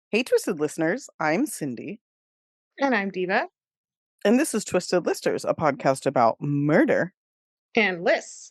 Hey, Twisted listeners, I'm Cindy, And I'm Diva. and this is Twisted Listers, a podcast about murder. And Liz.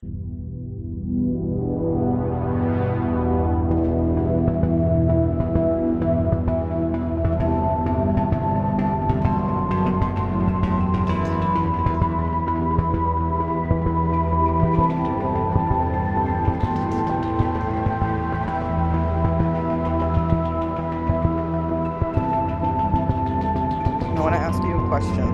I want to ask you a question.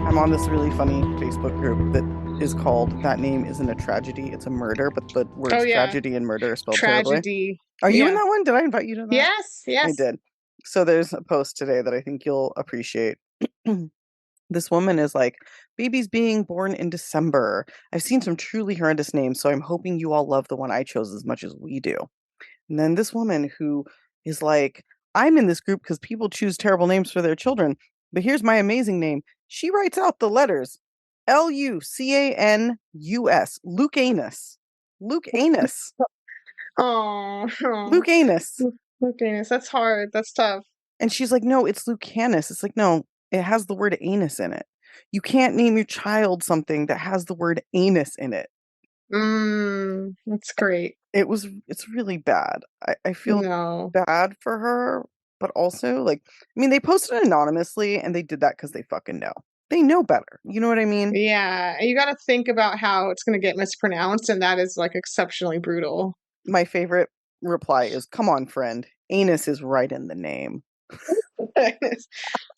I'm on this really funny Facebook group that is called That Name Isn't a Tragedy, It's a Murder, but the words Oh, yeah. tragedy and murder are spelled terribly. Tragedy. Are you in Yeah. that one? Did I invite you to that? Yes. I Yes. did. So there's a post today that I think you'll appreciate. This woman is like, babies being born in December. I've seen some truly horrendous names, so I'm hoping you all love the one I chose as much as we do. And then this woman who is like, I'm in this group because people choose terrible names for their children, but here's my amazing name. She writes out the letters Lucanus. Luke Anus. Luke Anus. Oh. Luke Anus. Goodness, that's hard. That's tough. And she's like, no, it's Lucanus. It's like, no, it has the word anus in it. You can't name your child something that has the word anus in it. That's great. It's really bad. I feel No. bad for her, but also like, I mean, they posted anonymously and they did that because they fucking know. They know better. You know what I mean? Yeah. And you got to think about how it's going to get mispronounced, and that is like exceptionally brutal. My favorite reply is, come on, friend. Anus is right in the name. It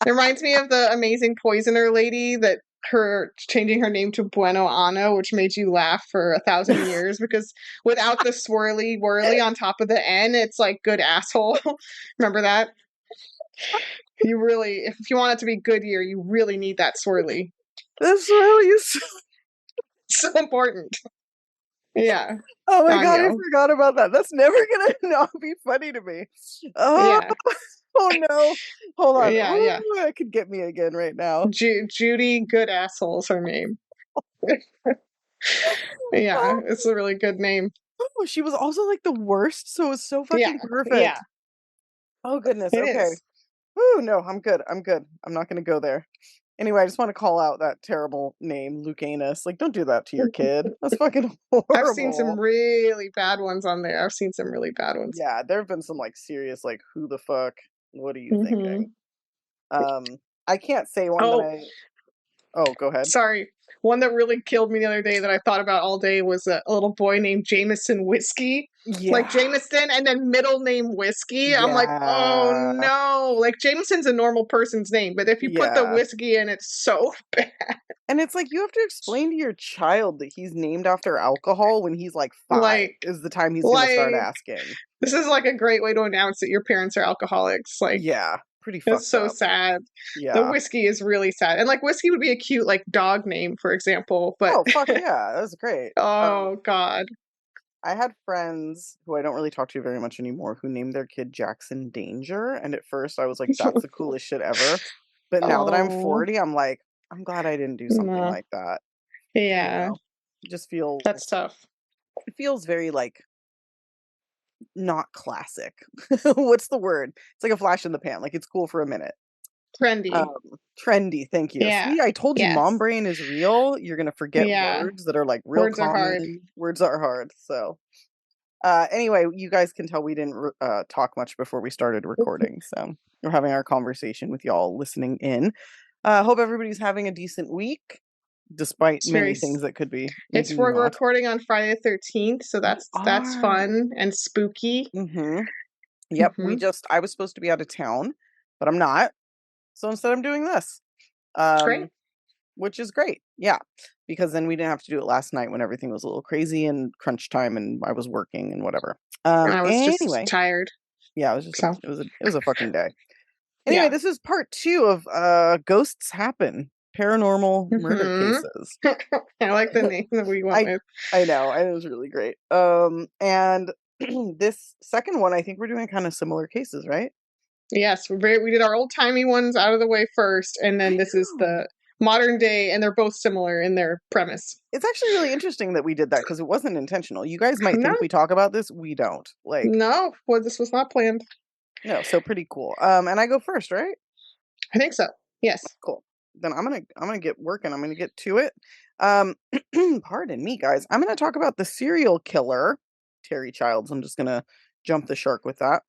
reminds me of the amazing poisoner lady that her changing her name to Bueno Ano, which made you laugh for 1,000 years because without the swirly whirly on top of the N, it's like good asshole. Remember that? You really, if you want it to be Goodyear, you really need that swirly. This really is. It's so important. Yeah. Oh my God, I Daniel. forgot about that. That's never gonna not be funny to me. Oh, Yeah. oh no. Hold on. Yeah. Yeah. Ooh, that could get me again right now. Judy Good Asshole's her name. Yeah. Oh, It's a really good name. she was also like the worst, so it was so Yeah. fucking perfect. Yeah. Oh goodness. It Okay. is. Ooh, no, I'm good. I'm good. I'm not gonna go there. Anyway, I just want to call out that terrible name, Lucanus. Like, don't do that to your kid. That's fucking I've seen some horrible. really bad ones on there. I've seen some really bad ones. Yeah, there have been some like serious, like, who the fuck? What are you Mm-hmm. thinking? I can't say one that Oh, I. Oh, go ahead. sorry. One that really killed me the other day that I thought about all day was a little boy named Jameson Whiskey. Like Yeah, Jameson and then middle name Whiskey. I'm like, oh yeah, no. Like Jameson's a normal person's name, but if you put the yeah. whiskey in, it's so bad. And it's like you have to explain to your child that he's named after alcohol when he's like 5 Like, is the time he's gonna start like asking. this is like a great way to announce that your parents are alcoholics. Like, Yeah, pretty it's fucked so up. sad. The Yeah. whiskey is really sad. And like whiskey would be a cute like dog name, for example, but Oh fuck yeah, that was great. oh god. I had friends who I don't really talk to very much anymore who named their kid Jackson Danger, and at first I was like, that's the coolest shit ever. But now that I'm Oh 40, I'm like, I'm glad I didn't do something no. like that. You Yeah, know, it just feels that's tough. it feels very like not classic. What's the word? It's like a flash in the pan. Like it's cool for a minute. Um, Trendy. trendy. Thank you. Yeah. See, I told you, mom Yes. brain is real. You're gonna forget Yeah. words that are like real Words are hard. common. Words are hard. So, anyway, you guys can tell we didn't talk much before we started recording. So we're having our conversation with y'all listening in. Hope everybody's having a decent week, despite It's many very things that could be it's making you we're not. recording on Friday the 13th, so We that's are. fun and spooky. Mm-hmm. Yep. Mm-hmm. I was supposed to be out of town, but I'm not. So instead, I'm doing this. It's great. Which is great. Yeah. Because then we didn't have to do it last night when everything was a little crazy and crunch time and I was working and whatever. And I was just Anyway, tired. yeah, So it was a fucking day. Anyway, yeah. this is part 2 of Ghosts Happen, Paranormal Murder Mm-hmm. Cases. I like the name that we went I with. I know, it was really great. And this second one, I think we're doing kind of similar cases, right? Yes, we did our old timey ones out of the way first, and I then this is know. the modern day, and they're both similar in their premise. It's actually really interesting that we did that because it wasn't intentional. You guys might No, think we talk about this. We don't. Like, no, well, this was not planned. No, so pretty cool. And I go first, right? I think so. Yes. Cool. Then I'm gonna get working. I'm gonna get to it. Um, pardon me, guys. I'm gonna talk about the serial killer, Terry Childs. I'm just gonna jump the shark with that.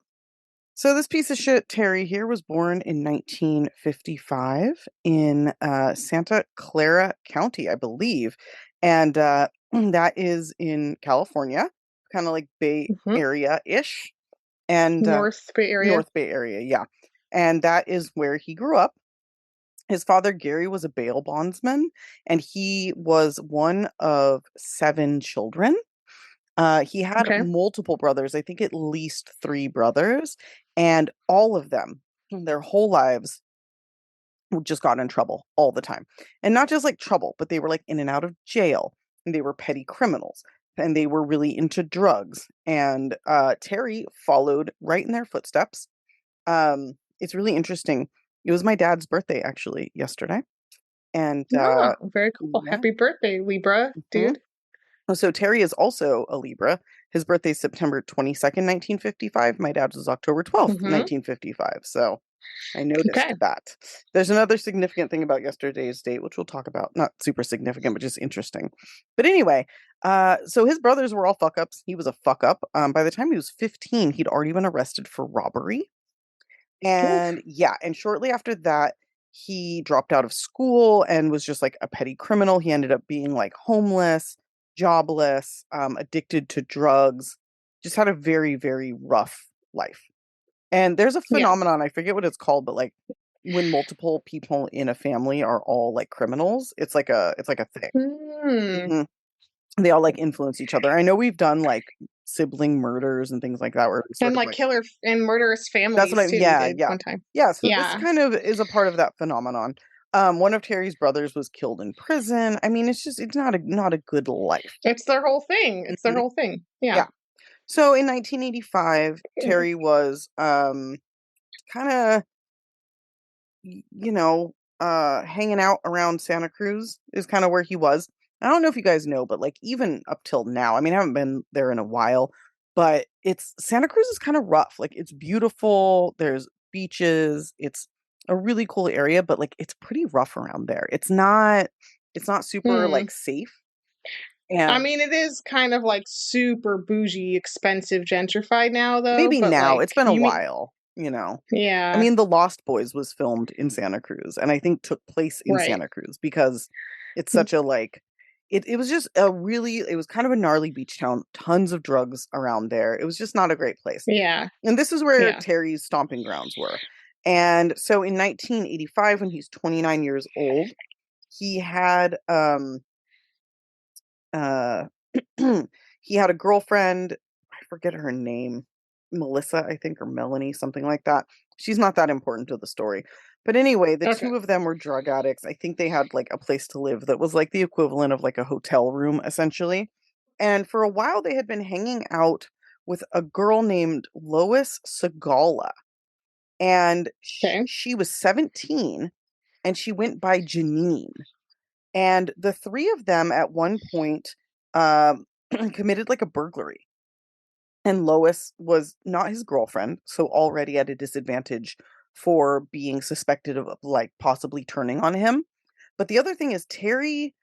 So this piece of shit, Terry here, was born in 1955 in Santa Clara County, I believe, and that is in California, kind of like Bay Hmm. Area ish, and North Bay Area. North Bay Area, yeah. And that is where he grew up. His father, Gary, was a bail bondsman, and he was one of seven children. He had Okay. multiple brothers, I think at least three brothers, and all of them, their whole lives, just got in trouble all the time. And not just like trouble, but they were like in and out of jail, and they were petty criminals, and they were really into drugs. And Terry followed right in their footsteps. It's really interesting. It was my dad's birthday actually yesterday. And Oh, very cool. yeah. Happy birthday, Libra, Mhm. dude. So Terry is also a Libra. His birthday's September 22nd, 1955. My dad's was October 12th, Hmm. 1955. So I noticed Okay. that. There's another significant thing about yesterday's date, which we'll talk about. Not super significant, but just interesting. But anyway, so his brothers were all fuck ups. He was a fuck up. By the time he was 15, he'd already been arrested for robbery. Oof. And yeah, and shortly after that, he dropped out of school and was just like a petty criminal. He ended up being like homeless, jobless, addicted to drugs, just had a very, very rough life. And there's a Yeah. phenomenon, I forget what it's called, but like when multiple people in a family are all like criminals, it's like a thing. Hmm. Mhm. They all like influence each other. I know we've done like sibling murders and things like that where we sort And of like like killer and murderous that's what families I too. We yeah, did yeah. one time. Yeah, so this Yeah. kind of is a part of that phenomenon. One of Terry's brothers was killed in prison. I mean, it's not a good life. It's their whole thing. It's their Mhm. whole thing. Yeah. Yeah. So in 1985, Terry was kind of hanging out around Santa Cruz is kind of where he was. I don't know if you guys know, but like even up till now, I mean, I haven't been there in a while, but it's Santa Cruz is kind of rough. Like it's beautiful, there's beaches, it's a really cool area, but like it's pretty rough around there. It's not super Hmm. like safe. I And mean, it is kind of like super bougie, expensive, gentrified now, though. maybe But now, like, it's been a you mean, while. I yeah, mean, The Lost Boys was filmed in Santa Cruz and I think took place in right. Santa Cruz because it's such a like it was just a really it was kind of a gnarly beach town, tons of drugs around there. It was just not a great place. Yeah, And this is where yeah. Terry's stomping grounds were. And so in 1985 when he's 29 years old, he had uh he had a girlfriend, I forget her name, Melissa, I think, or Melanie, something like that. She's not that important to the story. But anyway, the Okay. two of them were drug addicts. I think they had like a place to live that was like the equivalent of like a hotel room, essentially. And for a while, they had been hanging out with a girl named Lois Segala. And Okay. she was 17 and she went by Janine. And the three of them at one point um, committed like a burglary. And Lois was not his girlfriend, so already at a disadvantage for being suspected of like possibly turning on him. But the other thing is, Terry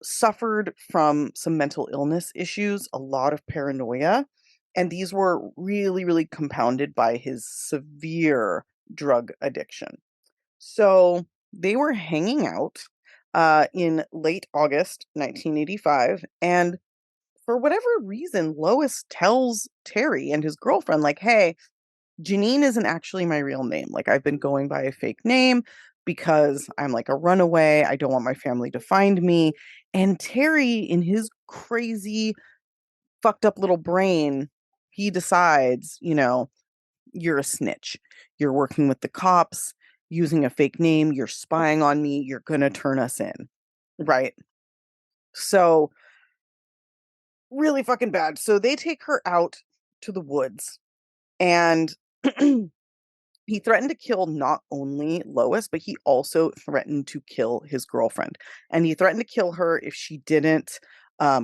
suffered from some mental illness issues, a lot of paranoia, and these were really, really compounded by his severe drug addiction. So they were hanging out in late August 1985, and for whatever reason, Lois tells Terry and his girlfriend, like, hey, Janine isn't actually my real name. Like, I've been going by a fake name because I'm like a runaway. I don't want my family to find me. And Terry, in his crazy, fucked up little brain, he decides, you're a snitch. You're working with the cops, using a fake name. You're spying on me. You're going to turn us in. Right. So, really fucking bad. So they take her out to the woods and he threatened to kill not only Lois, but he also threatened to kill his girlfriend. And he threatened to kill her if she didn't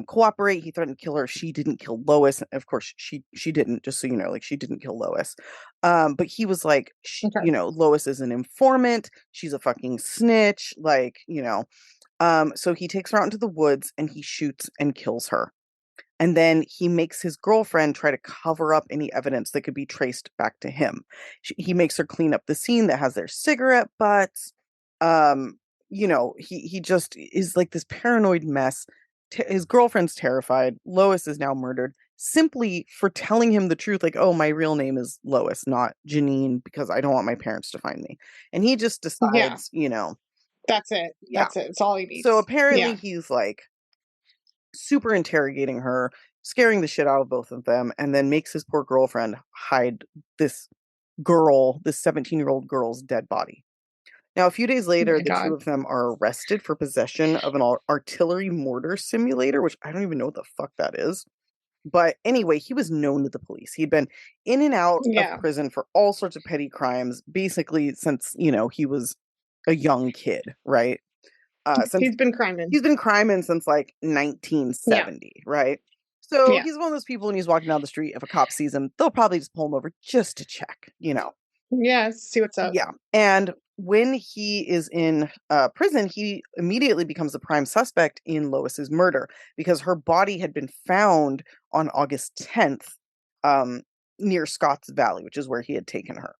cooperate. He threatened to kill her. She didn't kill Lois. Of course, she didn't. Just so you know, like she didn't kill Lois. But he was like, Okay. Lois is an informant. She's a fucking snitch. Like, so he takes her out into the woods and he shoots and kills her. And then he makes his girlfriend try to cover up any evidence that could be traced back to him. He makes her clean up the scene that has their cigarette butts. Um, he just is like this paranoid mess. His girlfriend's terrified. Lois is now murdered simply for telling him the truth. Like, oh, my real name is Lois, not Janine, because I don't want my parents to find me. And he just Yeah. decides, That's it. yeah. That's it. It's all he So needs. apparently Yeah. he's like super interrogating her, scaring the shit out of both of them, and then makes his poor girlfriend hide this this 17-year-old girl's dead body. Now, a few days Oh later, my the two God. of them are arrested for possession of an artillery mortar simulator, which I don't even know what the fuck that is. But anyway, he was known to the police. He'd been in and out of Yeah. prison for all sorts of petty crimes, basically since, he was a young kid, right? Since He's been criming. he's been criming since like Yeah. 1970, right? So Yeah. he's one of those people when he's walking down the street, if a cop sees him, they'll probably just pull him over just to check. Yeah. See what's up. Yeah. And when he is in prison, he immediately becomes a prime suspect in Lois's murder because her body had been found on August 10th um, near Scotts Valley, which is where he had taken her.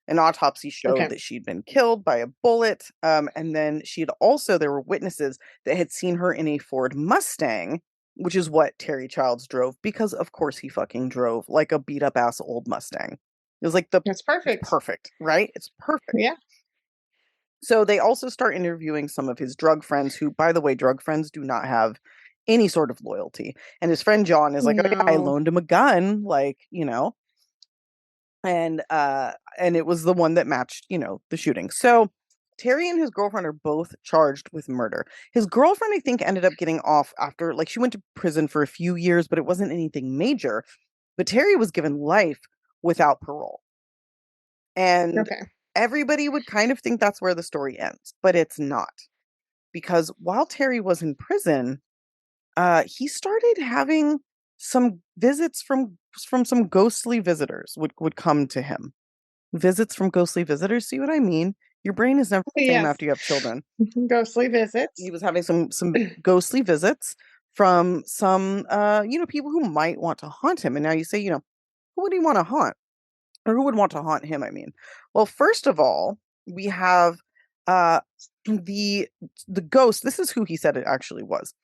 An autopsy showed Okay. that she'd been killed by a bullet. And then there were witnesses that had seen her in a Ford Mustang, which is what Terry Childs drove, because of course he fucking drove like a beat up ass old Mustang. It was like That's it's perfect. perfect, right? It's perfect. Yeah. So they also start interviewing some of his drug friends, who, by the way, drug friends do not have any sort of loyalty. And his friend John is like, oh, yeah, I No. loaned him a gun, and it was the one that matched, the shooting. So Terry and his girlfriend are both charged with murder. His girlfriend, I think, ended up getting off after, like, she went to prison for a few years, but it wasn't anything major. But Terry was given life without parole. And Okay. everybody would kind of think that's where the story ends, but it's not. Because while Terry was in prison, he started having some visits from some ghostly visitors would come to him. Visits from ghostly visitors, see what I mean? Your brain is never the same Yes. after you have children. Ghostly He visits. was having some ghostly visits from some people who might want to haunt him. And now you say, who would he want to haunt? Or who would want to haunt him, I mean. Well, first of all, we have uh the the ghost. This is who he said it actually was.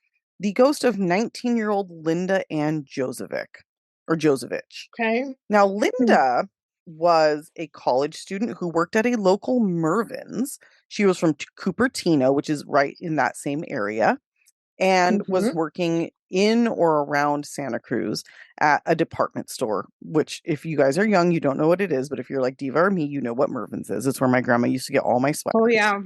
The ghost of 19-year-old Linda Ann Josevic or Josevich. Okay. Now, Mm. Linda was a college student who worked at a local Mervyn's. She was from Cupertino, which is right in that same area, and was Mhm. working in or around Santa Cruz at a department store, which, if you guys are young, you don't know what it is, but if you're like Diva or me, you know what Mervyn's is. It's where my grandma used to get all my Oh sweaters. yeah.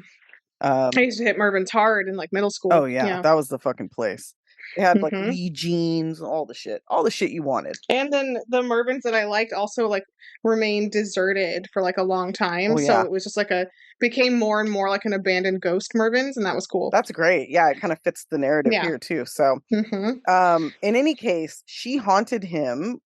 Um, I used to hit Mervin's hard in like middle oh school. yeah, Yeah. that was the fucking place. It had like Mhm. Lee jeans, all the shit you wanted. And then the Mervins that I liked also like remained deserted for like a long time. Oh So yeah, it was just like became more and more like an abandoned ghost Mervins, and that was cool. that's great. Yeah, it kind of fits the narrative Yeah. here too. So Mhm. in any case, she haunted him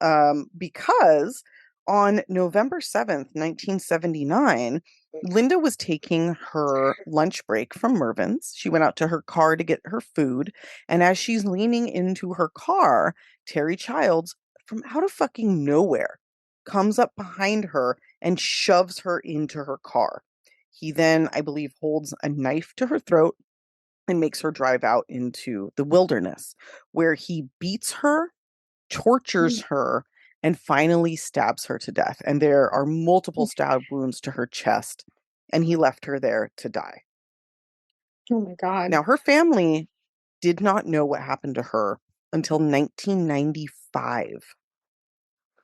because on November 7th, 1979, Linda was taking her lunch break from Mervin's. She went out to her car to get her food. And as she's leaning into her car, Terry Childs, from out of fucking nowhere, comes up behind her and shoves her into her car. He then, I believe, holds a knife to her throat and makes her drive out into the wilderness where he beats her, tortures her, and finally stabs her to death. And there are multiple stab wounds to her chest, and he left her there to die. Oh my god. Now, her family did not know what happened to her until 1995.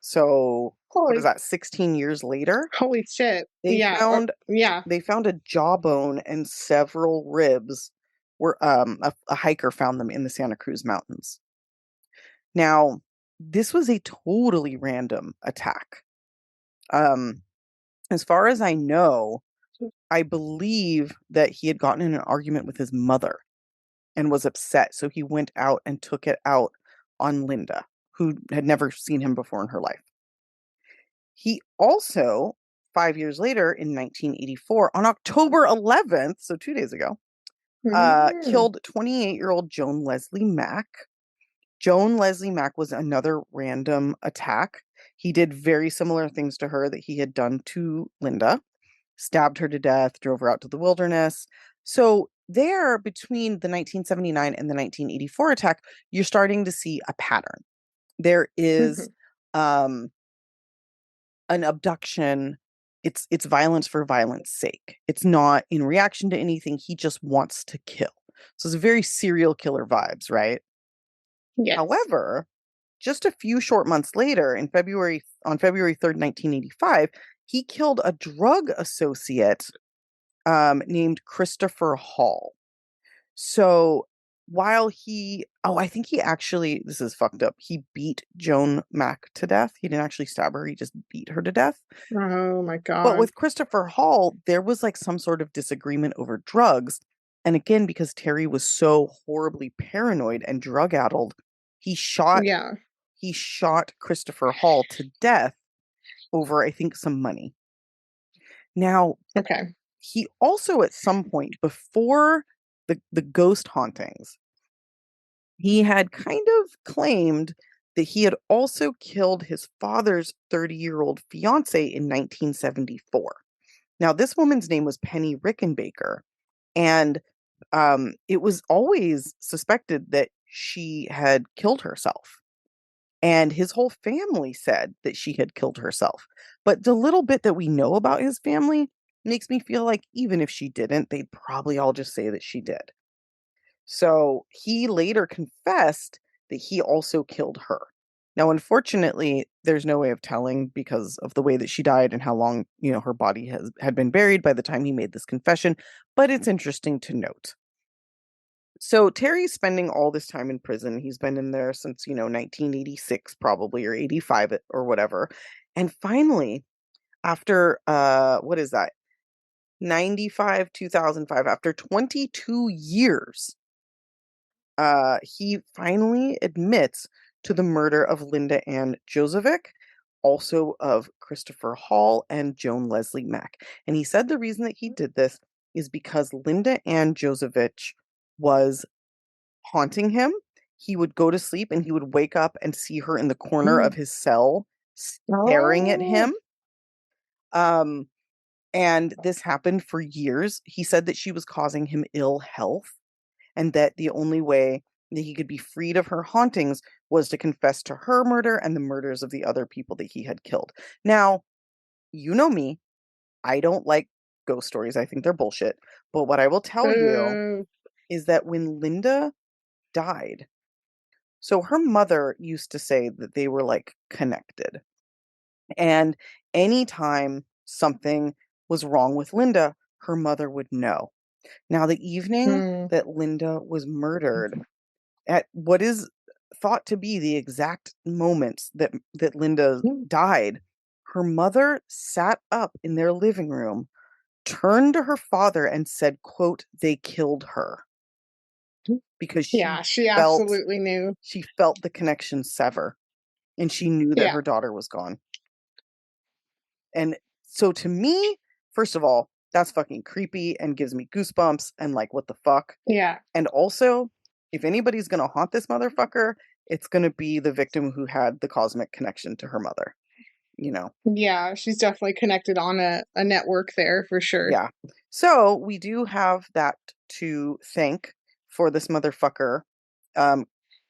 So, what is Holy that, 16 years later? holy shit. They Yeah. found Yeah. they found a jawbone and several ribs where a hiker found them in the Santa Cruz Mountains. Now, this was a totally random attack. Um, as far as I know, I believe that he had gotten in an argument with his mother. and was upset. So he went out and took it out on Linda, who had never seen him before in her life. He also, 5 years later in 1984, on October 11th, so 2 days ago, Mm. killed 28-year-old Joan Leslie Mack. Joan Leslie Mack was another random attack. He did very similar things to her that he had done to Linda, stabbed her to death, drove her out to the wilderness. So there, between the 1979 and the 1984 attack, you're starting to see a pattern. There is Mhm. um, an abduction. It's violence for violence sake. It's not in reaction to anything. He just wants to kill. So it's very serial killer vibes, right? Yes. However, just a few short months later, on February 3rd, 1985, he killed a drug associate named Christopher Hall. So while I think he actually, this is fucked up. He beat Joan Mack to death. He didn't actually stab her. He just beat her to death. Oh my But God. with Christopher Hall, there was like some sort of disagreement over drugs. And again, because Terry was so horribly paranoid and drug addled, he shot Yeah. he shot Christopher Hall to death over, I think, some money. Now, Okay. he also at some point before the ghost hauntings, he had kind of claimed that he had also killed his father's 30-year-old fiance in 1974. Now, this woman's name was Penny Rickenbacker, and it was always suspected that she had killed herself. And his whole family said that she had killed herself. But the little bit that we know about his family makes me feel like even if she didn't, they'd probably all just say that she did. So he later confessed that he also killed her. Now, unfortunately, there's no way of telling because of the way that she died and how long, her body had been buried by the time he made this confession, but it's interesting to note. So Terry's spending all this time in prison. He's been in there since, 1986 probably, or 85 or whatever. And finally, after what is that? 95, 2005, after 22 years, he finally admits to the murder of Linda Ann Jozovic, also of Christopher Hall and Joan Leslie Mack. And he said the reason that he did this is because Linda Ann Jozovic was haunting him. He would go to sleep and he would wake up and see her in the corner of Mm. his cell staring at Oh. him. Um, and this happened for years. He said that she was causing him ill health and that the only way that he could be freed of her hauntings was to confess to her murder and the murders of the other people that he had killed. Now, you know me, I don't like ghost stories. I think they're bullshit. But what I will tell you Oh. is that when Linda died, so her mother used to say that they were like connected. And anytime something was wrong with Linda, her mother would know. Now, the evening Mm. that Linda was murdered, at what is thought to be the exact moments that Linda Mm. died, her mother sat up in their living room, turned to her father and said, quote, "They killed her," because Yeah, she felt absolutely knew. she felt the connection sever and she knew that Yeah. her daughter was gone. And so to me, first of all, that's fucking creepy and gives me goosebumps and like what the fuck. Yeah. And also, if anybody's going to haunt this motherfucker, it's going to be the victim who had the cosmic connection to her mother, you know? Yeah, she's definitely connected on a network there for sure. Yeah. So we do have that to thank for this motherfucker um,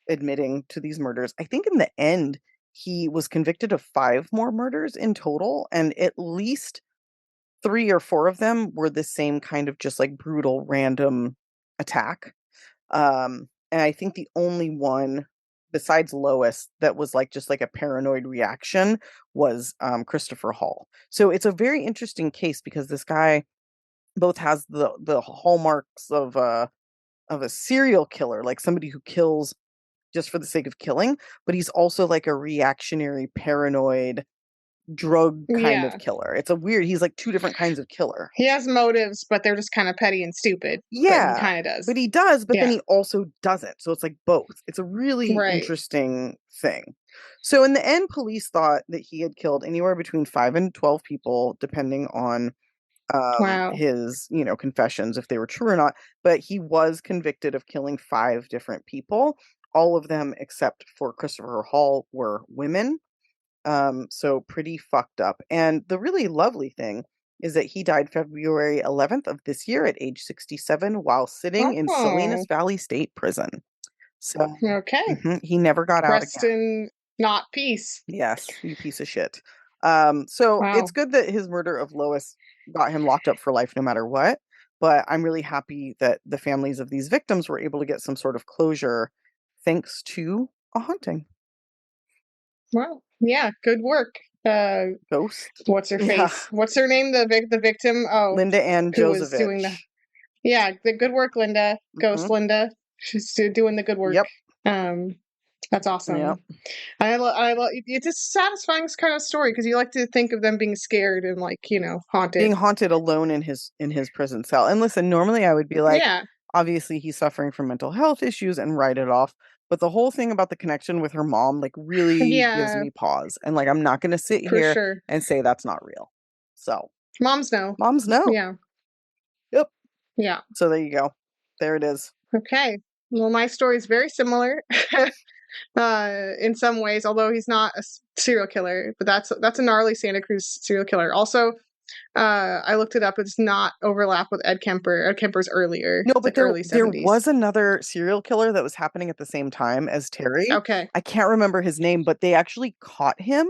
admitting to these murders. I think in the end, he was convicted of 5 more murders in total, and at least 3 or 4 of them were the same kind of just like brutal random attack. And I think the only one besides Lois that was like just like a paranoid reaction was Christopher Hall. So it's a very interesting case because this guy both has the hallmarks of a serial killer, like somebody who kills just for the sake of killing, but he's also like a reactionary, paranoid, drug kind of Yeah. killer. It's a weird, he's like two different kinds of killer. He has motives, but they're just kind of petty and stupid. But he Yeah, kind of does. but he does, but then Yeah. he also doesn't. So it's like both. It's a really Right. interesting thing. So in the end, police thought that he had killed anywhere between 5 and 12 people, depending on Wow. his, confessions, if they were true or not. But he was convicted of killing 5 different people. All of them, except for Christopher Hall, were women. So pretty fucked up. And the really lovely thing is that he died February 11th of this year at age 67 while sitting in Oh, Salinas Valley State Prison. So okay. he never got out Rest again. in not peace. Yes, you piece of shit. So it's Wow. good that his murder of Lois got him locked up for life no matter what. But I'm really happy that the families of these victims were able to get some sort of closure thanks to a haunting. Wow. Yeah. Good work. Ghost. What's her Yeah. face? What's her name? The victim. Oh, Linda Ann who was doing the. Josevich. Yeah. The good work, Linda. Ghost Mhm. Linda. She's doing the good work. Yep. Um, that's Yep. awesome. I love. It's a satisfying kind of story because you like to think of them being scared and like Being haunted. haunted alone in his prison cell. And listen, normally I would be like, Yeah. obviously he's suffering from mental health issues and write it off. But the whole thing about the connection with her mom, like, really gives Yeah. me pause. And like, I'm not going to sit For here sure. and say that's not real. So, Moms know. moms know. Yeah. Yep. Yeah. So there you go. There it is. Okay. Well, my story is very similar in some ways, although he's not a serial killer, but that's a gnarly Santa Cruz serial killer. Also, I looked it up. It does not overlap with Ed Kemper. Ed Kemper's earlier. No, It's but like there early there 70s. was another serial killer that was happening at the same time as Terry. Okay. I can't remember his name, but they actually caught him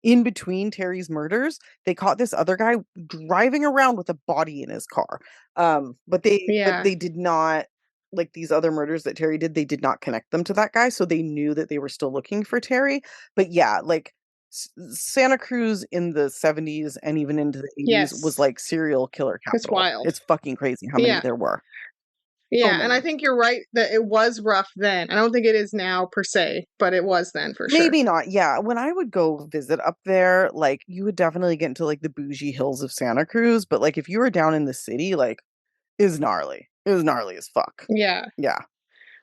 in between Terry's murders. They caught this other guy driving around with a body in his car. But Yeah. they did not, like, these other murders that Terry did, they did not connect them to that guy, so they knew that they were still looking for Terry. But yeah, like Santa Cruz in the 70s and even into the 80s was Yes. like serial killer It's capital. wild. It's fucking crazy how many Yeah. there were. So Yeah. And I many. think you're right that it was rough then. I don't think it is now per se, but it was then for sure. Maybe not. Yeah. When I would go visit up there, like, you would definitely get into like the bougie hills of Santa Cruz. But like if you were down in the city, like, it was gnarly. It was gnarly as fuck. Yeah. Yeah.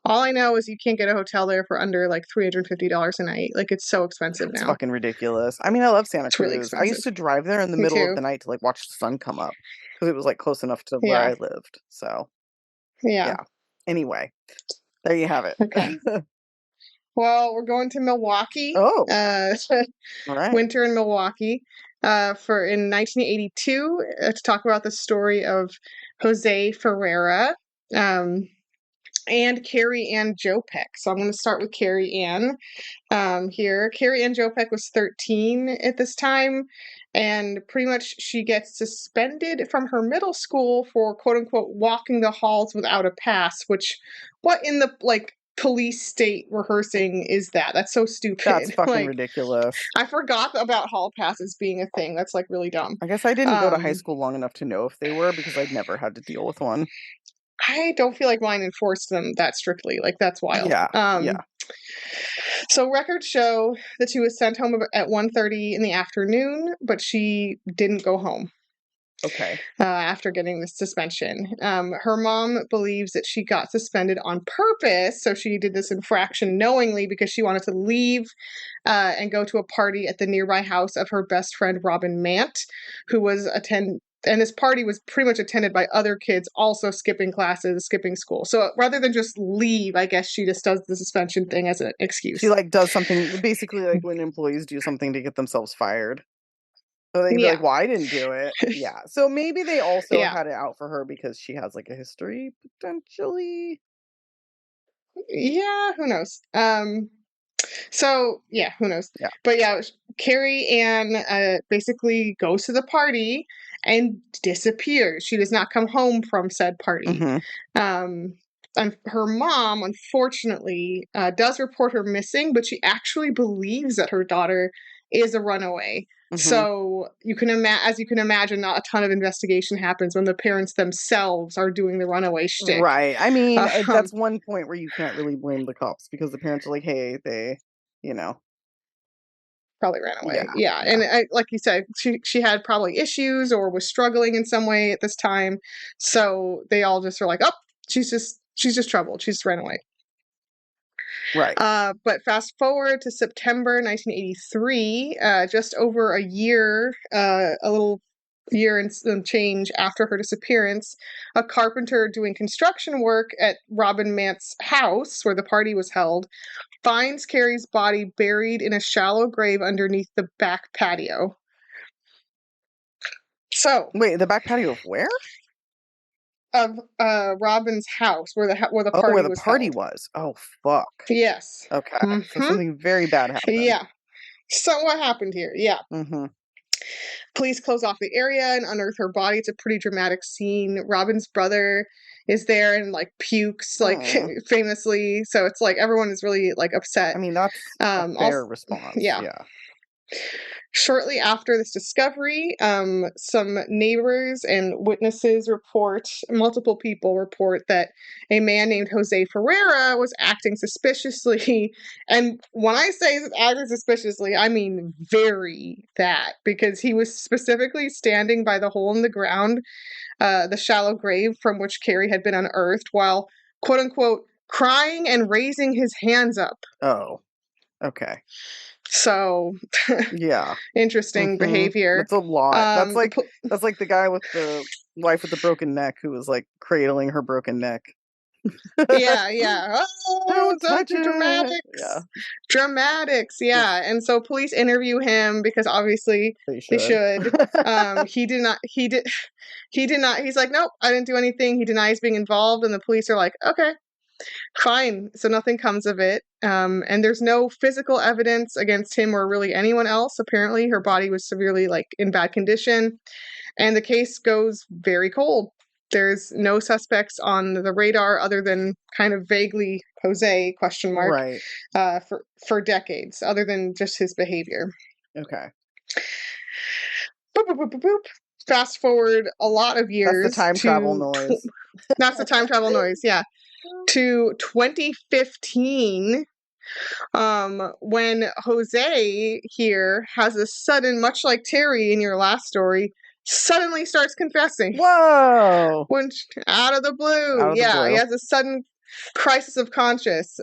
All I know is you can't get a hotel there for under like $350 a night. Like it's so expensive It's now. fucking ridiculous. I mean, I love Santa It's really Cruz. I used expensive. to drive there in the Me middle of too. the night to like watch the sun come up because it was like close enough to where Yeah. I lived. So Yeah. yeah. Anyway, there you have Okay. it. Well, we're going to Milwaukee. Oh, all right. Winter in Milwaukee. For in 1982 to talk about the story of Jose Ferriera. And Carrie Ann Jopek. So I'm going to start with Carrie Ann here. Carrie Ann Jopek was 13 at this time, and pretty much she gets suspended from her middle school for quote unquote walking the halls without a pass, which what in the like police state rehearsing is that? That's so That's stupid. fucking Like ridiculous. I forgot about hall passes being a thing. That's like really dumb. I guess I didn't go to high Um school long enough to know if they were because I'd never had to deal with one. I don't feel like mine enforced them that strictly. Like that's wild. Yeah, yeah. So records show that she was sent home at 1:30 in the afternoon, but she didn't go home Okay. after getting the suspension. Her mom believes that she got suspended on purpose, so she did this infraction knowingly because she wanted to leave and go to a party at the nearby house of her best friend Robin Mant, who was and this party was pretty much attended by other kids also skipping classes, skipping school. So rather than just leave, I guess she just does the suspension thing as an She excuse. like does something basically like when employees do something to get themselves fired. So they can be Yeah. like, "Well, I didn't do it." Yeah. So maybe they also Yeah. had it out for her because she has like a history potentially. Yeah, who knows? So yeah, who knows? Yeah. But yeah, Carrie Ann basically goes to the party and disappears. She does not come home from said party. Mm-hmm. Um, and her mom, unfortunately, does report her missing, but she actually believes that her daughter is a runaway. Mm-hmm. So you can as you can imagine, not a ton of investigation happens when the parents themselves are doing the runaway shtick. Right. I mean, Um, that's one point where you can't really blame the cops because the parents are like, "Hey, they, you know." Probably ran away. Yeah. Yeah. Yeah. And like you said, she had probably issues or was struggling in some way at this time. So they all just were like, oh, she's just troubled. She just ran away. Right. But fast forward to September 1983, just over a year, a little year and some change after her disappearance, a carpenter doing construction work at Robin Mant's house where the party was held finds Carrie's body buried in a shallow grave underneath the back patio. So, Wait, the back patio of where? of Robin's house where the Oh, where party the was party held. was. Oh, fuck. Yes. Okay. So Mm-hmm. something very bad happened. Yeah. So what happened here? Yeah. Mm-hmm. Police close off the area and unearth her body. It's a pretty dramatic scene. Robin's brother is there and like pukes like Mm. famously. So it's like everyone is really like upset. I mean, that's a Also, fair response. yeah. Yeah. Shortly after this discovery, some neighbors and witnesses report, multiple people report that a man named Jose Ferriera was acting suspiciously. And when I say acting suspiciously, I mean very that, because he was specifically standing by the hole in the ground, the shallow grave from which Carrie had been unearthed, while, quote unquote, crying and raising his hands up. Oh, okay. So Yeah. interesting behavior. That's a lot. That's The like the guy with the wife with the broken neck who was like cradling her broken neck. yeah. Oh, Don't don't touch do it. dramatics. Yeah. Dramatics, yeah. And so police interview him because obviously They they should. He did not. He did. He did not. He's like, nope, I didn't do anything. He denies being involved, and the police are like, okay, fine. So nothing comes of it. And there's no physical evidence against him or really anyone else. Apparently, her body was severely like in bad condition, and the case goes very cold. There's no suspects on the radar other than kind of vaguely Jose question mark Right. for decades, other than just his behavior. Okay. Boop, boop, boop, boop, boop. Fast forward a lot of years. That's the time travel noise. That's the time travel noise, yeah. To 2015, when Jose here has a sudden, much like Terry in your last story, suddenly starts confessing. Whoa! When out of the blue, Out of the he blue. has a sudden crisis of conscience.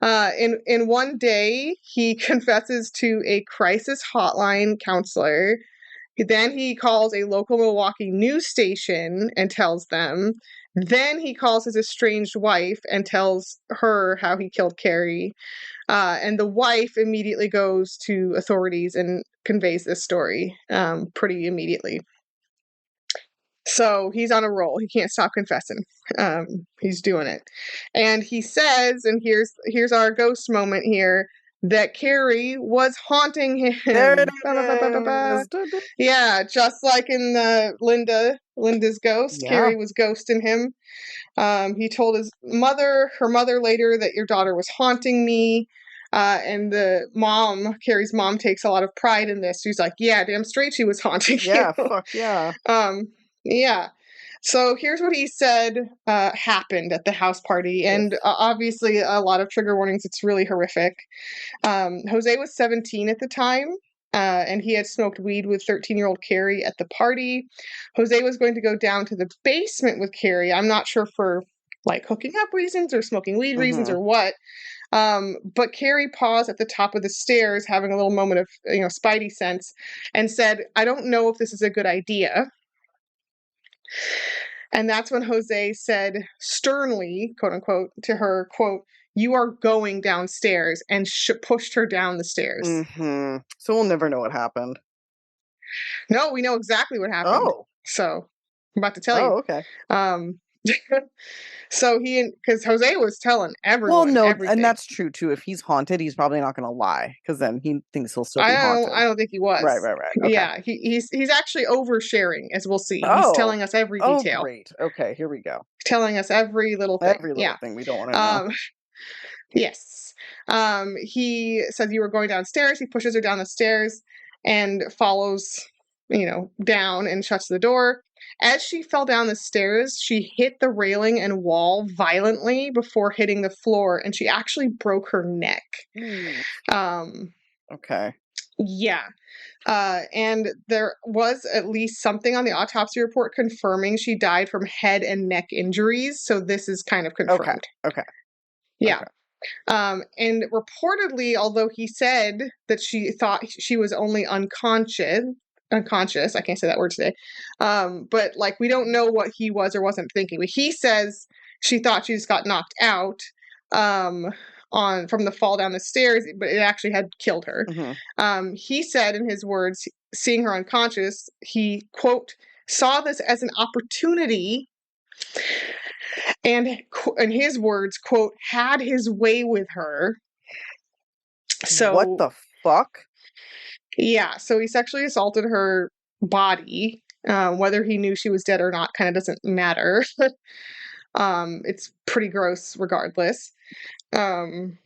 In one day, he confesses to a crisis hotline counselor. Then he calls a local Milwaukee news station and tells them. Then he calls his estranged wife and tells her how he killed Carrie. And the wife immediately goes to authorities and conveys this story pretty immediately. So he's on a roll. He can't stop confessing. He's doing it. And he says, and here's our ghost moment here, that Carrie was haunting him. There it Ba, ba, ba, ba, ba, ba. is. Yeah, just like in Linda's ghost, Yeah. Carrie was ghosting him. He told her mother later, that your daughter was haunting me. And Carrie's mom takes a lot of pride in this. She's like, yeah, damn straight she was haunting you. Yeah, fuck yeah. Yeah. So here's what he said happened at the house party. And obviously a lot of trigger warnings. It's really horrific. Jose was 17 at the time. And he had smoked weed with 13-year-old Carrie at the party. Jose was going to go down to the basement with Carrie. I'm not sure for like hooking up reasons or smoking weed reasons or what. But Carrie paused at the top of the stairs, having a little moment of spidey sense, and said, I don't know if this is a good idea. And that's when Jose said sternly, quote unquote, to her, quote, you are going downstairs, and pushed her down the stairs. Mm-hmm. So we'll never know what happened. No, we know exactly what happened. Oh. So I'm about to tell you. Oh, okay. So because Jose was telling everyone. Well, no, everything. and that's true too. If he's haunted, he's probably not going to lie because then he thinks he'll still be haunted. I don't think he was. Right. Okay. Yeah, he's actually oversharing, as we'll see. Oh. He's telling us every detail. Oh, great. Okay, here we go. Telling us every little thing. Every little thing we don't want to know. Yes. He says you were going downstairs. He pushes her down the stairs and follows, down and shuts the door. As she fell down the stairs, she hit the railing and wall violently before hitting the floor, and she actually broke her neck. Okay. Yeah. And there was at least something on the autopsy report confirming she died from head and neck injuries. So this is kind of Okay. confirmed. Okay. Yeah. Okay. And reportedly, although he said that she thought she was only unconscious, I can't say that word today. But like, we don't know what he was or wasn't thinking. But he says she thought she just got knocked out um, on from the fall down the stairs, but it actually had killed her. Mhm. He said in his words, seeing her unconscious, he quote saw this as an opportunity and in his words quote had his way with her. What So the fuck? yeah, so he sexually assaulted her body. Whether he knew she was dead or not kind of doesn't matter. It's pretty gross regardless. Um,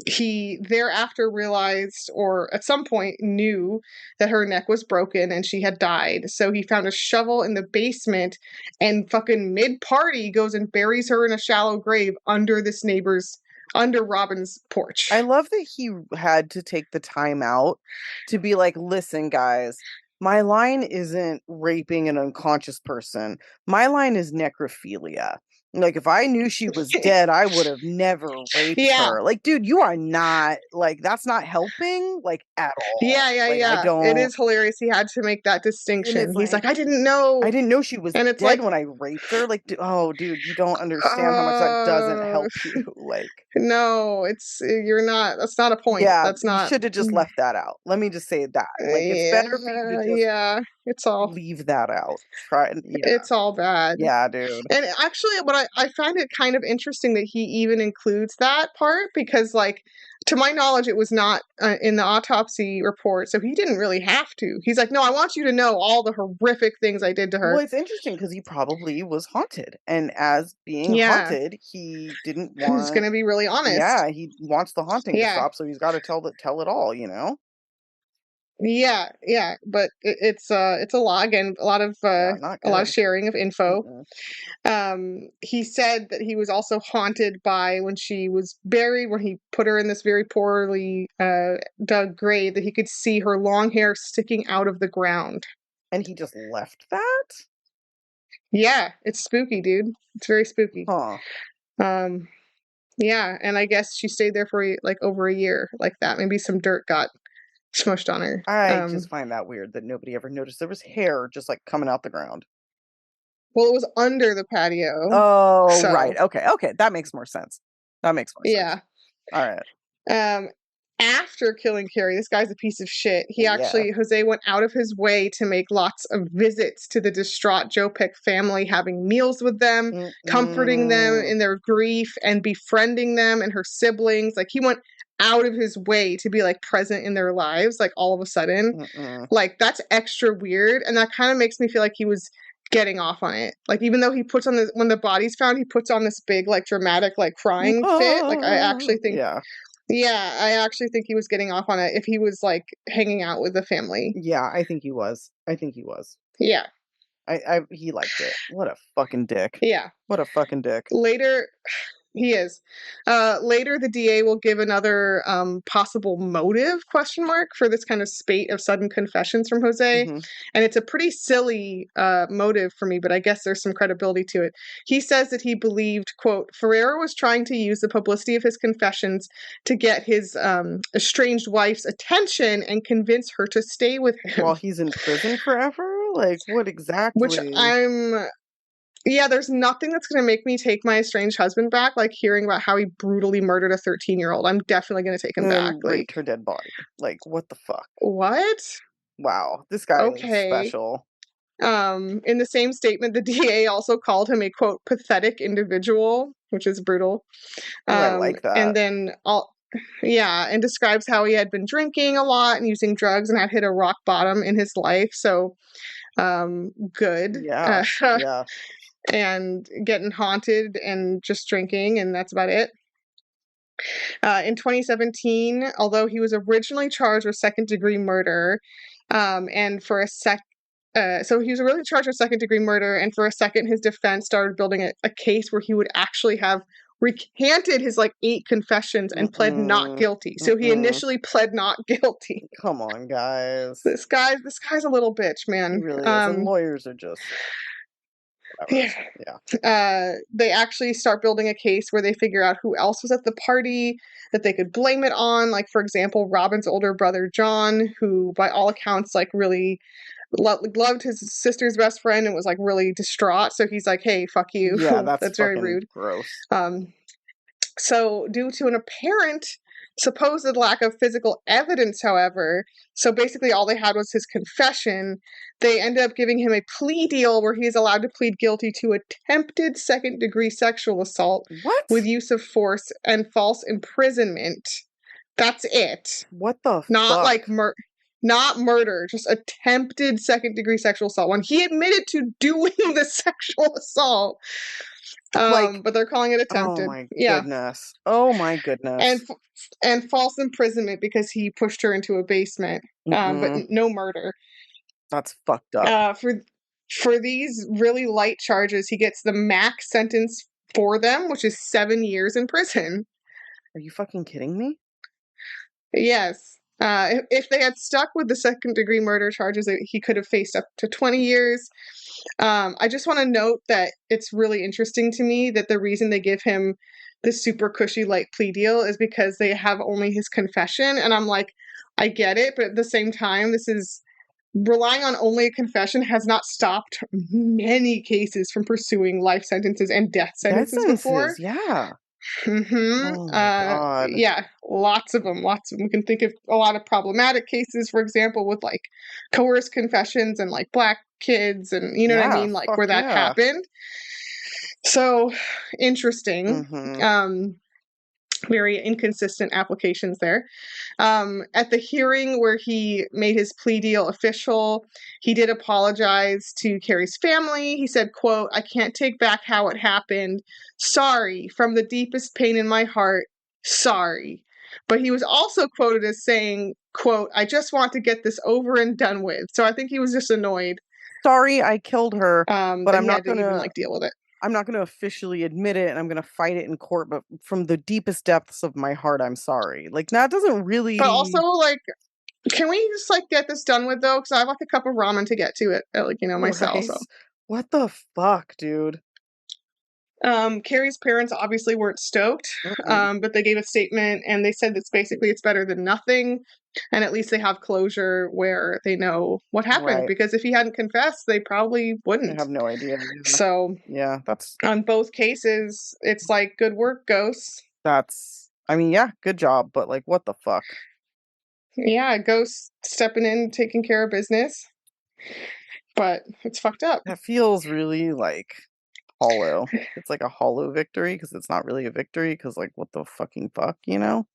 he thereafter realized, or at some point knew, that her neck was broken and she had died. So he found a shovel in the basement and fucking mid party goes and buries her in a shallow grave under Robin's porch. I love that he had to take the time out to be like, listen, guys, my line isn't raping an unconscious person. My line is necrophilia. Like, if I knew she was dead, I would have never raped Yeah. her. Like, dude, you are not, like, that's not helping, like, at all. Yeah, yeah, Like, I yeah. It don't, is hilarious he had to make that and distinction. it's He's like, like, I didn't know. I didn't know she was And it's dead like, when I raped her. Like, oh, dude, you don't understand how much that doesn't uh, help you. Like, no, you're not, that's not a point. yeah, That's you not, should have just left that out. Let me just say that. Like, it's yeah, better for you to just yeah. leave that out. Try and yeah. It's all bad. Yeah, dude. And actually, what I find it kind of interesting that he even includes that part because, like, to my knowledge, it was not in the autopsy report, so he didn't really have to. He's like, no, I want you to know all the horrific things I did to her. Well, it's interesting because he probably was haunted. And as being Yeah, haunted, he didn't he's want gonna be really honest. yeah, he wants the haunting to Yeah, stop, so he's gotta tell it all, you know? yeah, yeah. But it's a log and Yeah, not a lot of good. sharing of info. Mm-mm. He said that he was also haunted by when she was buried, when he put her in this very poorly dug grave, that he could see her long hair sticking out of the ground. And he just left that? Yeah, it's spooky, dude. It's very spooky. Huh. Um, yeah, and I guess she stayed there for like over a year, like that. Maybe some dirt got smushed on her. I just find that weird that nobody ever noticed there was hair just like coming out the ground. Well, it was under the patio, Oh, so right. Okay. Okay. That makes more sense. That makes more sense. yeah. All right. Um, After killing Carrie, this guy's a piece of shit. Yeah. Jose went out of his way to make lots of visits to the distraught Joe Pick family, having meals with them, comforting them Mm-mm. in their grief, and befriending them and her siblings. Like, he went out of his way to be like present in their lives, like all of a sudden. Mm-mm. Like, that's extra weird. And that kind of makes me feel like he was getting off on it. Like, even though he puts on this, when the body's found, he puts on this big, like, dramatic, like, crying fit. Like, I actually think Yeah. yeah, I actually think he was getting off on it if he was, like, hanging out with the family. Yeah, I think he was. I think he was. Yeah, He liked it. What a fucking dick. yeah. What a fucking dick. Later he is. Later, the DA will give another, possible motive, question mark, for this kind of spate of sudden confessions from Jose, Hmm. and it's a pretty silly, motive for me, but I guess there's some credibility to it. He says that he believed, quote, "Ferriera was trying to use the publicity of his confessions to get his, estranged wife's attention and convince her to stay with him." While he's in prison forever? Like, what Which exactly? yeah, there's nothing that's gonna make me take my estranged husband back, like hearing about how he brutally murdered a 13-year-old. I'm definitely gonna take him And back. then Like, raped her dead body. Like, what the fuck? what? Wow. This guy is Okay. special. In the same statement, the DA also called him a quote pathetic individual, which is brutal. Ooh, I like And that. then yeah, and describes how he had been drinking a lot and using drugs and had hit a rock bottom in his life. So, good. Yeah. Yeah. And getting haunted and just drinking, and that's about it. In 2017, although he was originally charged with second degree murder, and for a so he was really charged with second degree murder, and for a second, his defense started building a case where he would actually have recanted his like 8 confessions and pled not guilty. So he initially pled not guilty. Come on, guys. This guy's a little bitch, man. He really is. And lawyers are just whatever. Yeah. They actually start building a case where they figure out who else was at the party that they could blame it on. Like, for example, Robin's older brother, John, who by all accounts, like really loved his sister's best friend and was like really distraught. So he's like, hey, fuck you. Yeah, that's very rude. Gross. So due to an apparent supposed lack of physical evidence, however, so basically all they had was his confession, they end up giving him a plea deal where he is allowed to plead guilty to attempted second-degree sexual assault with use of force and false imprisonment. That's it. What the Not fuck? like not murder, just attempted second-degree sexual assault. When he admitted to doing the sexual assault, but they're calling it attempted. Oh my goodness! Oh my goodness! And false imprisonment because he pushed her into a basement, but no murder. That's fucked up. For these really light charges, he gets the max sentence for them, which is 7 years in prison. Are you fucking kidding me? Yes. If they had stuck with the second-degree murder charges, he could have faced up to 20 years. I just want to note that it's really interesting to me that the reason they give him this super cushy light plea deal is because they have only his confession. And I'm like, I get it. But at the same time, this is relying on only a confession has not stopped many cases from pursuing life sentences and death sentences before. Yeah. Oh my God. Yeah, lots of them. We can think of a lot of problematic cases, for example, with like coerced confessions and like black kids and you know what I mean, like where that happened. So interesting. Very inconsistent applications there. At the hearing where he made his plea deal official, he did apologize to Carrie's family. He said, quote, "I can't take back how it happened. Sorry, from the deepest pain in my heart. Sorry." But he was also quoted as saying, quote, "I just want to get this over and done with." So I think he was just annoyed. Sorry, I killed her, but I'm not going to even like deal with it. I'm not going to officially admit it, and I'm going to fight it in court, but from the deepest depths of my heart, I'm sorry. Like, that doesn't really... But also, like, can we just, like, get this done with, though? Because I have, like, a cup of ramen to get to it, like, you know, myself, right? so. What the fuck, dude? Carrie's parents obviously weren't stoked, but they gave a statement, and they said that basically it's better than nothing, and at least they have closure where they know what happened, because if he hadn't confessed, they probably wouldn't. I have no idea. So, yeah, that's... On both cases, it's like, good work, Ghosts. That's... I mean, yeah, good job, but, like, what the fuck? Yeah, Ghost stepping in, taking care of business. But it's fucked up. That feels really, like... hollow. It's like a hollow victory because it's not really a victory because like what the fucking fuck, you know?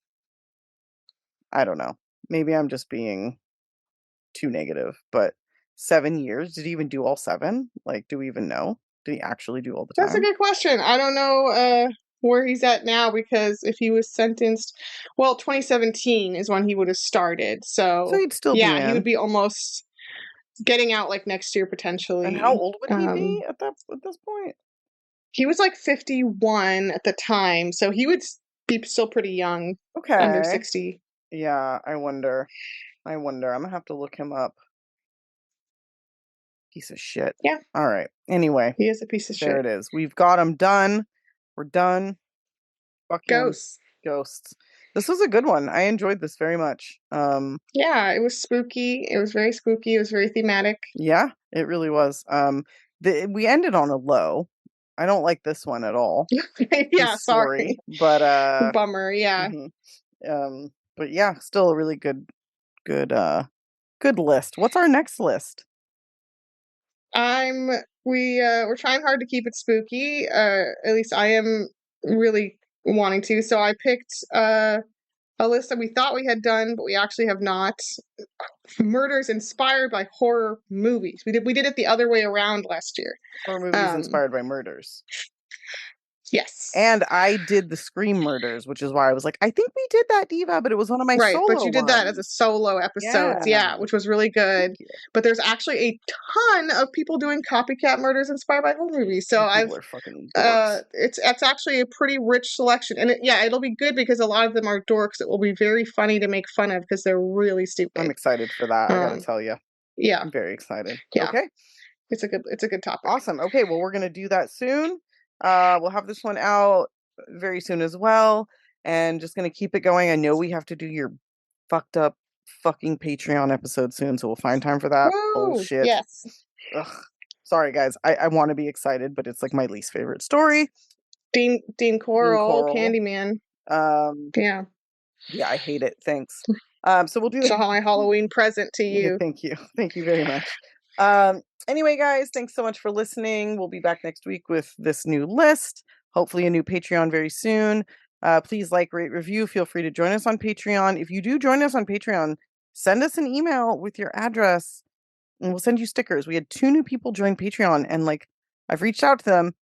I don't know. Maybe I'm just being too negative, but 7 years? Did he even do all 7? Like, do we even know? Did he actually do all the time? That's a good question. I don't know where he's at now because if he was sentenced, well, 2017 is when he would have started. So he'd still be in. He would be almost getting out like next year potentially. And how old would he be at this point? He was like 51 at the time, so he would be still pretty young. Okay. Under 60. Yeah, I wonder. I'm gonna have to look him up. Piece of shit. Yeah. All right. Anyway. He is a piece of shit. There it is. We've got him done. We're done. Fucking Ghosts. This was a good one. I enjoyed this very much. Yeah, it was spooky. It was very spooky. It was very thematic. Yeah, it really was. We ended on a low. I don't like this one at all. Yeah, sorry. But bummer, yeah. But yeah, still a really good list. What's our next list? We're trying hard to keep it spooky. At least I am really wanting to. So I picked a list that we thought we had done, but we actually have not. Murders inspired by horror movies. We did it the other way around last year. Horror movies inspired by murders. Yes. And I did the Scream murders, which is why I was like, I think we did that, Diva, but it was one of my Right, but solo you did that as a ones. solo episode, yeah, which was really good. Thank you. But there's actually a ton of people doing copycat murders inspired by horror movies. So People are fucking dorks. it's actually a pretty rich selection, and it'll be good because a lot of them are dorks. It will be very funny to make fun of because they're really stupid. I'm excited for that. I gotta tell you, Yeah, I'm very excited. yeah, Okay, it's a good topic. awesome. Okay, well, we're gonna do that soon. We'll have this one out very soon as well, and just gonna keep it going. I know we have to do your fucked up fucking Patreon episode soon, so we'll find time for that. Woo! Bullshit. Yes. Ugh. Sorry, guys. I want to be excited, but it's like my least favorite story. Dean Dean Coral, Coral. Candyman. Um, Yeah. yeah, I hate it. Thanks. So we'll do So my Halloween present to Yeah, you. thank you. Thank you very much. Anyway, guys, thanks so much for listening. We'll be back next week with this new list. Hopefully a new Patreon very soon. Please like, rate, review. Feel free to join us on Patreon. If you do join us on Patreon, send us an email with your address and we'll send you stickers. We had 2 new people join Patreon and like I've reached out to them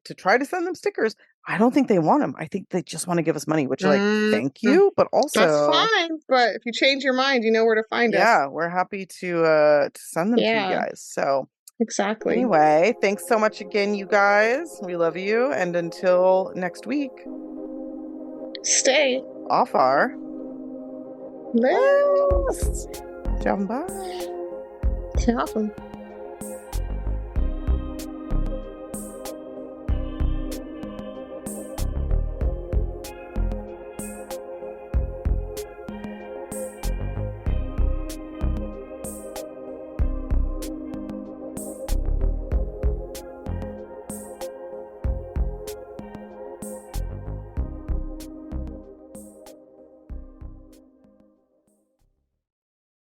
to try to send them stickers. I don't think they want them. I think they just want to give us money, which like thank you, but That's also fine. But if you change your mind, you know where to find us. yeah, we're happy to send them to you Yeah. guys. So Exactly. anyway, thanks so much again, you guys. We love you, and until next week, Stay off our list. list. Ciao, bye. Ciao.